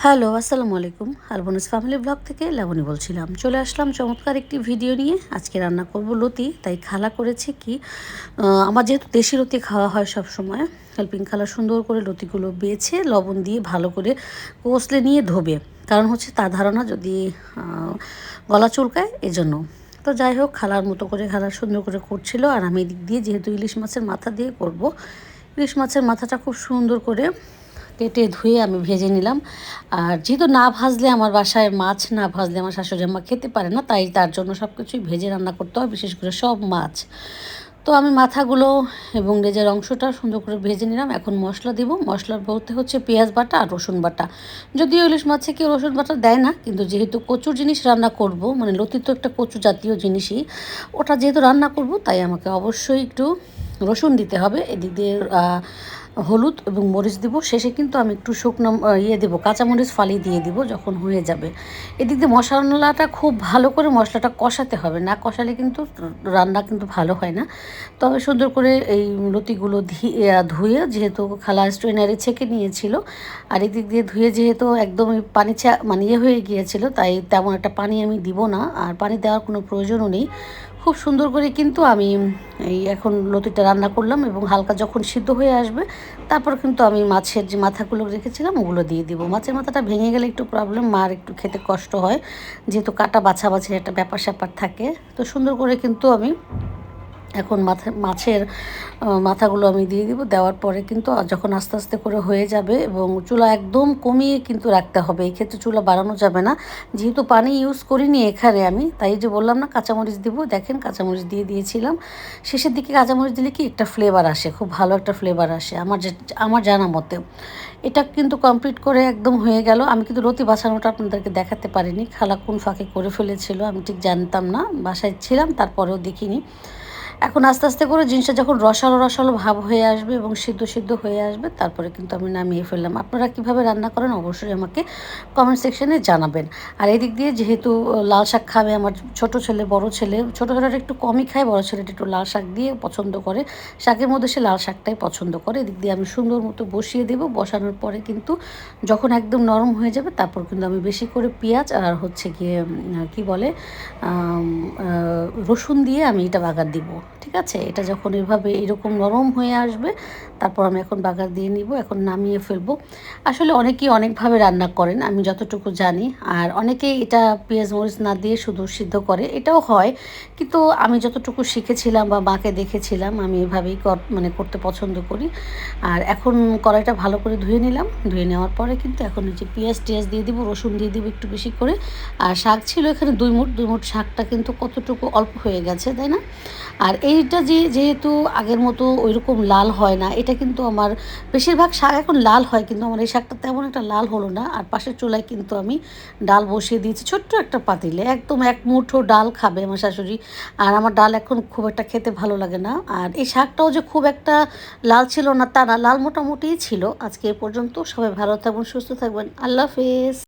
Hello, আসসালামু আলাইকুম। আলবনিস family blog থেকে লাবণী বলছিলাম। চলে আসলাম চমৎকার একটি ভিডিও নিয়ে। আজকে রান্না করব লতি। তাই খালা করেছে কি, আমার যেহেতু দেশি লতি খাওয়া হয় সবসময়, হেল্পিং খালা সুন্দর করে লতিগুলো বেছে লবণ দিয়ে ভালো করে কষলে নিয়ে ধোবে। কারণ হচ্ছে তার ধারণা যদি গলা চুলকায় এজন্য। তো যাই হোক, খালার মতো করে খালা সুন্দর করে করছিল, আর আমি এদিক দিয়ে যেহেতু ইলিশ মাছের মাথা দিয়ে করব, ইলিশ মাছের মাথাটা খুব সুন্দর করে কেটে ধুয়ে আমি ভেজে নিলাম। আর যেহেতু না ভাজলে আমার বাসায় মাছ না ভাজলে আমার শাশুড়ি আম্মা খেতে পারে না, তাই তার জন্য সব কিছুই ভেজে রান্না করতে হয়, বিশেষ করে সব মাছ। তো আমি মাথাগুলো এবং লেজের অংশটা সুন্দর করে ভেজে নিলাম। এখন মশলা দিব। মশলার বলতে হচ্ছে পেঁয়াজ বাটা আর রসুন বাটা। যদিও ইলিশ মাছে কেউ রসুন বাটা দেয় না, কিন্তু যেহেতু কচুর জিনিস রান্না করব, মানে লতি তো একটা কচু জাতীয় জিনিসই, ওটা যেহেতু রান্না করব তাই আমাকে অবশ্যই একটু রসুন দিতে হবে। এদিক দিয়ে হলুদ এবং মরিচ দিব। শেষে কিন্তু আমি একটু শুকনো দেবো, কাঁচামরিচ ফালি দিয়ে দিব যখন হয়ে যাবে। এদিক দিয়ে মশলাটা খুব ভালো করে মশলাটা কষাতে হবে, না কষালে কিন্তু রান্না কিন্তু ভালো হয় না। তবে সুন্দর করে এই লতিগুলো ধুয়ে, যেহেতু খালা স্ট্রেনারে ছেঁকে নিয়েছিল, আর এদিক দিয়ে ধুয়ে যেহেতু একদমই পানি মানে হয়ে গিয়েছিল, তাই তেমন একটা পানি আমি দিব না, আর পানি দেওয়ার কোনো প্রয়োজনও নেই। খুব সুন্দর করে কিন্তু আমি এই এখন লতিটা রান্না করলাম, এবং হালকা যখন সিদ্ধ হয়ে আসবে তারপর কিন্তু আমি মাছের যে মাথাগুলো রেখেছিলাম ওগুলো দিয়ে দিব। মাছের মাথাটা ভেঙে গেলে একটু প্রবলেম, মার একটু খেতে কষ্ট হয়, যেহেতু কাটা বাছাবাছির একটা ব্যাপার স্যাপার থাকে। তো সুন্দর করে কিন্তু আমি এখন মাছের মাথাগুলো আমি দিয়ে দিব। দেওয়ার পরে কিন্তু যখন আস্তে আস্তে করে হয়ে যাবে, এবং চুলা একদম কমিয়ে কিন্তু রাখতে হবে, এই ক্ষেত্রে চুলা বাড়ানো যাবে না। যেহেতু পানি ইউজ করিনি এখানে আমি, তাই যে বললাম না কাঁচামরিচ দিব, দেখেন কাঁচামরিচ দিয়ে দিয়েছিলাম। শেষের দিকে কাঁচামরিচ দিলে কি একটা ফ্লেভার আসে, খুব ভালো একটা ফ্লেভার আসে আমার জানা মতে। এটা কিন্তু কমপ্লিট করে একদম হয়ে গেল। আমি কিন্তু লতি বাছানোটা আপনাদেরকে দেখাতে পারিনি, খালা কোন ফাঁকে করে ফেলেছিল আমি ঠিক জানতাম না, বাসায় ছিলাম তারপরেও দেখিনি। এখন আস্তে আস্তে করে জিনিসটা যখন রসালো রসালো ভাব হয়ে আসবে এবং সিদ্ধ সিদ্ধ হয়ে আসবে, তারপরে কিন্তু আমি নামিয়ে ফেললাম। আপনারা কীভাবে রান্না করেন অবশ্যই আমাকে কমেন্ট সেকশনে জানাবেন। আর এদিক দিয়ে যেহেতু লাল শাক খাবে আমার ছোট ছেলে, বড় ছেলে, ছোটো ছেলেটা একটু কমই খায়, বড় ছেলেটা একটু লাল শাক দিয়ে পছন্দ করে, শাকের মধ্যে সে লাল শাকটাই পছন্দ করে। এদিক দিয়ে আমি সুন্দর মতো বসিয়ে দেবো। বসানোর পরে কিন্তু যখন একদম নরম হয়ে যাবে, তারপর কিন্তু আমি বেশি করে পেঁয়াজ আর হচ্ছে গিয়ে কি বলে রসুন দিয়ে আমি এটা বাগার দিব। ঠিক আছে, এটা যখন এভাবে এরকম নরম হয়ে আসবে, তারপর আমি এখন বাগার দিয়ে নিব, এখন নামিয়ে ফেলবো। আসলে অনেকেই অনেকভাবে রান্না করেন আমি যতটুকু জানি, আর অনেকেই এটা পেঁয়াজ মরিচ না দিয়ে শুধু সিদ্ধ করে, এটাও হয়। কিন্তু আমি যতটুকু শিখেছিলাম বা মাকে দেখেছিলাম, আমি এভাবেই মানে করতে পছন্দ করি। আর এখন কড়াইটা ভালো করে ধুয়ে নিলাম। ধুয়ে নেওয়ার পরে কিন্তু এখন হচ্ছে পেঁয়াজ টিয়াজ দিয়ে দিব, রসুন দিয়ে দিব একটু বেশি করে। আর শাক ছিল এখানে 2 মুঠ শাকটা কিন্তু কতটুকু অল্প হয়ে গেছে, তাই না? আর এইটা যেহেতু আগের মতো ওইরকম লাল হয় না, এটা কিন্তু আমার বেশিরভাগ শাক এখন লাল হয়, কিন্তু আমার এই শাকটা তেমন একটা লাল হলো না। আর পাশের চুলায় কিন্তু আমি ডাল বসিয়ে দিয়েছি, ছোট্ট একটা পাতিলে, একদম 1 মুঠো ডাল খাবে আমার শাশুড়ি। আর আমার ডাল এখন খুব একটা খেতে ভালো লাগে না। আর এই শাকটাও যে খুব একটা লাল ছিল না তা না, লাল মোটামুটিই ছিল। আজকে এ পর্যন্ত, সবাই ভালো থাকবেন, সুস্থ থাকবেন, আল্লাহ হাফেজ।